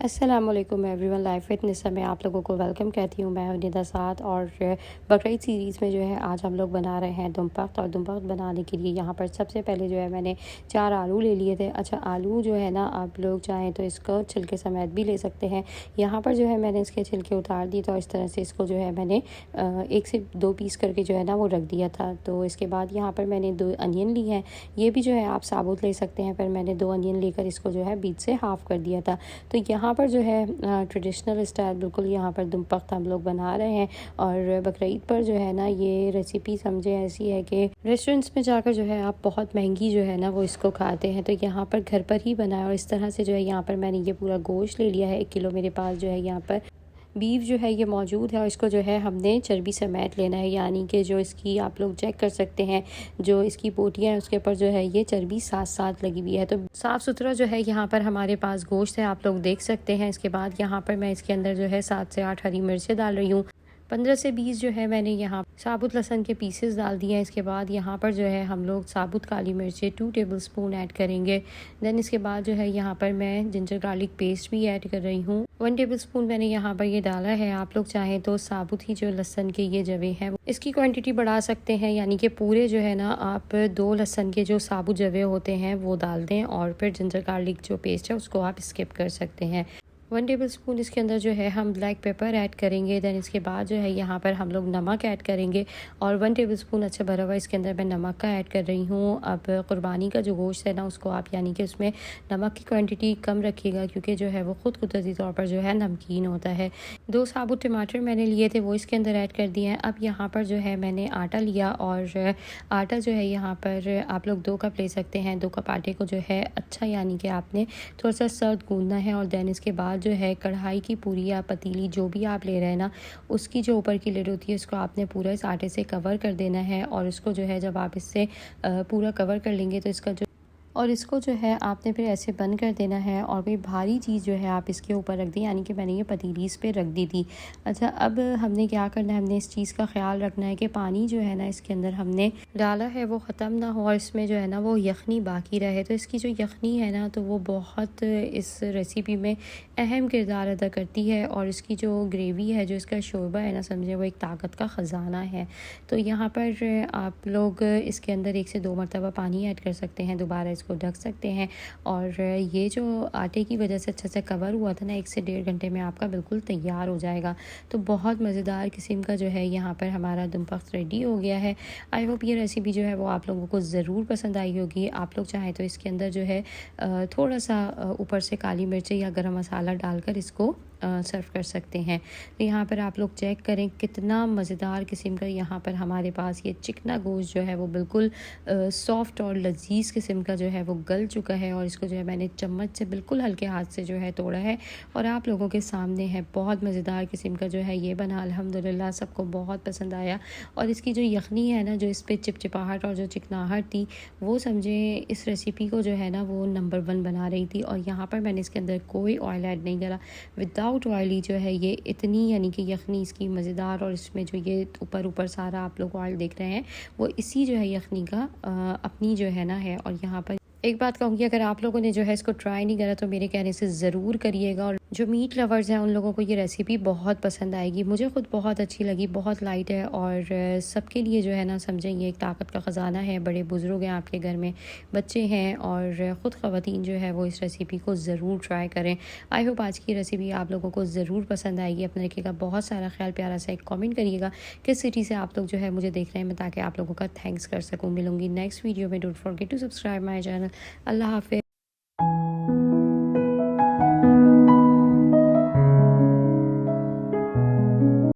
अस्सलामुअलैकुम everyone. Life fitness में आप लोगों को वेलकम कहती हूँ। मैं हूं निदा साथ और बकरीद सीरीज़ में जो है आज हम लोग बना रहे हैं दुम पख्त। और दुम पख्त बनाने के लिए यहाँ पर सबसे पहले जो है मैंने 4 आलू ले लिए थे। अच्छा, आलू जो है ना आप लोग चाहें तो इसको छिलके समेत भी ले सकते हैं। यहाँ पर जो है मैंने इसके छिलके उतार दिए, तो इस तरह से इसको जो है मैंने 1 से 2 पीस करके जो है ना वो रख दिया था। तो इसके बाद यहाँ पर मैंने 2 अनियन ली हैं। ये भी जो है आप साबुत ले सकते हैं, पर मैंने 2 अनियन लेकर इसको जो है बीच से हाफ़ कर दिया था। तो यहाँ पर जो है ट्रेडिशनल स्टाइल बिल्कुल यहाँ पर दुम पख्त हम लोग बना रहे हैं। और बकरीद पर जो है ना ये रेसिपी समझे ऐसी है कि रेस्टोरेंट्स में जाकर जो है आप बहुत महंगी जो है ना वो इसको खाते हैं, तो यहाँ पर घर पर ही बनाया। और इस तरह से जो है यहाँ पर मैंने ये पूरा गोश्त ले लिया है। 1 किलो मेरे पास जो है यहाँ पर बीफ जो है ये मौजूद है। और इसको जो है हमने चर्बी समेत लेना है, यानी कि जो इसकी आप लोग चेक कर सकते हैं जो इसकी बोटियाँ हैं उसके ऊपर जो है ये चर्बी साथ साथ लगी हुई है। तो साफ़ सुथरा जो है यहाँ पर हमारे पास गोश्त है, आप लोग देख सकते हैं। इसके बाद यहाँ पर मैं इसके अंदर जो है 7 से 8 हरी मिर्चें डाल रही हूँ। 15 से 20 जो है मैंने यहाँ साबुत लहसुन के पीसेस डाल दिए हैं। इसके बाद यहाँ पर जो है हम लोग साबुत काली मिर्चें 2 टेबलस्पून ऐड करेंगे। देन इसके बाद जो है यहाँ पर मैं जिंजर गार्लिक पेस्ट भी ऐड कर रही हूँ। 1 टेबलस्पून मैंने यहाँ पर ये डाला है। आप लोग चाहें तो साबुत ही जो लहसुन के ये जवे हैं इसकी क्वांटिटी बढ़ा सकते हैं, यानी कि पूरे जो है ना आप 2 लहसुन के जो साबुत जवे होते हैं वो डाल दें, और फिर जिंजर गार्लिक जो पेस्ट है उसको आप स्किप कर सकते हैं। 1 टेबलस्पून इसके अंदर जो है हम ब्लैक पेपर ऐड करेंगे। देन इसके बाद जो है यहाँ पर हम लोग नमक ऐड करेंगे, और 1 टेबलस्पून अच्छा भरा हुआ इसके अंदर मैं नमक का ऐड कर रही हूँ। अब कुर्बानी का जो गोश्त है ना उसको आप यानी कि उसमें नमक की क्वांटिटी कम रखिएगा, क्योंकि जो है वो ख़ुद कुदरती तौर पर जो है नमकीन होता है। 2 साबुत टमाटर मैंने लिए थे वो इसके अंदर ऐड कर दिए हैं। अब यहाँ पर जो है मैंने आटा लिया, और आटा जो है यहाँ पर आप लोग 2 कप ले सकते हैं। 2 कप आटे को जो है अच्छा यानी कि आपने थोड़ा सा सर्द गूंदना है। और देन इसके बाद जो है कढ़ाई की पूरी या पतीली जो भी आप ले रहे हैं ना उसकी जो ऊपर की लिड होती है उसको आपने पूरा इस आटे से कवर कर देना है। और इसको जो है जब आप इससे पूरा कवर कर लेंगे तो इसको जो है आपने फिर ऐसे बंद कर देना है, और कोई भारी चीज़ जो है आप इसके ऊपर रख दें, यानी कि मैंने ये पतीली इस पे रख दी थी। अच्छा, अब हमने क्या करना है, हमने इस चीज़ का ख्याल रखना है कि पानी जो है ना इसके अंदर हमने डाला है वो ख़त्म ना हो, और इसमें जो है ना वो यखनी बाकी रहे। तो इसकी जो यखनी है ना तो वो बहुत इस रेसिपी में अहम किरदार अदा करती है। और इसकी जो ग्रेवी है, जो इसका शोरबा है ना, समझे वो एक ताकत का ख़जाना है। तो यहाँ पर आप लोग इसके अंदर 1 से 2 मरतबा पानी ऐड कर सकते हैं, दोबारा इसको ढक सकते हैं। और ये जो आटे की वजह से अच्छा से कवर हुआ था ना 1 से 1.5 घंटे में आपका बिल्कुल तैयार हो जाएगा। तो बहुत मज़ेदार किस्म का जो है यहाँ पर हमारा दुम पख्त रेडी हो गया है। आई होप ये रेसिपी जो है वो आप लोगों को ज़रूर पसंद आई होगी। आप लोग चाहें तो इसके अंदर जो है थोड़ा सा ऊपर से काली मिर्चें या गरम मसाला डालकर इसको सर्व कर सकते हैं। तो यहाँ पर आप लोग चेक करें कितना मज़ेदार किस्म का यहाँ पर हमारे पास ये चिकना गोश्त जो है वो बिल्कुल सॉफ्ट और लजीज किस्म का जो है वो गल चुका है। और इसको जो है मैंने चम्मच से बिल्कुल हल्के हाथ से जो है तोड़ा है और आप लोगों के सामने है। बहुत मज़ेदार किस्म का जो है ये बना, अल्हम्दुलिल्लाह सबको बहुत पसंद आया। और इसकी जो यखनी है ना, जो इस पर चिपचिपाहट और जो चिकनाहट थी वो समझे इस रेसिपी को जो है ना वो नंबर 1 बना रही थी। और यहाँ पर मैंने इसके अंदर कोई ऑयल ऐड नहीं करा, विदाउट ऑयली जो है ये इतनी यानी कि यखनी इसकी मज़ेदार। और इसमें जो ये ऊपर सारा आप लोग ऑयल देख रहे हैं वो इसी जो है यखनी का अपनी जो है ना है। और यहाँ पर एक बात कहूँगी, अगर आप लोगों ने जो है इसको ट्राई नहीं करा तो मेरे कहने से ज़रूर करिएगा। और जो मीट लवर्स हैं उन लोगों को ये रेसिपी बहुत पसंद आएगी। मुझे खुद बहुत अच्छी लगी, बहुत लाइट है और सबके लिए जो है ना समझें ये एक ताकत का ख़जाना है। बड़े बुज़ुर्ग हैं आपके घर में, बच्चे हैं और ख़ुद ख़वातीन जो है वो इस रेसिपी को ज़रूर ट्राई करें। आई होप आज की रेसिपी आप लोगों को ज़रूर पसंद आएगी। अपने रखिएगा बहुत सारा ख्याल, प्यारा सा एक कॉमेंट करिएगा किस सिटी से आप लोग जो है मुझे देख रहे हैं, मैं ताकि आप लोगों का थैंक्स कर सकूँ। मिलूँगी नेक्स्ट वीडियो में। Don't forget to subscribe my channel. अल्लाह हाफ़िज़।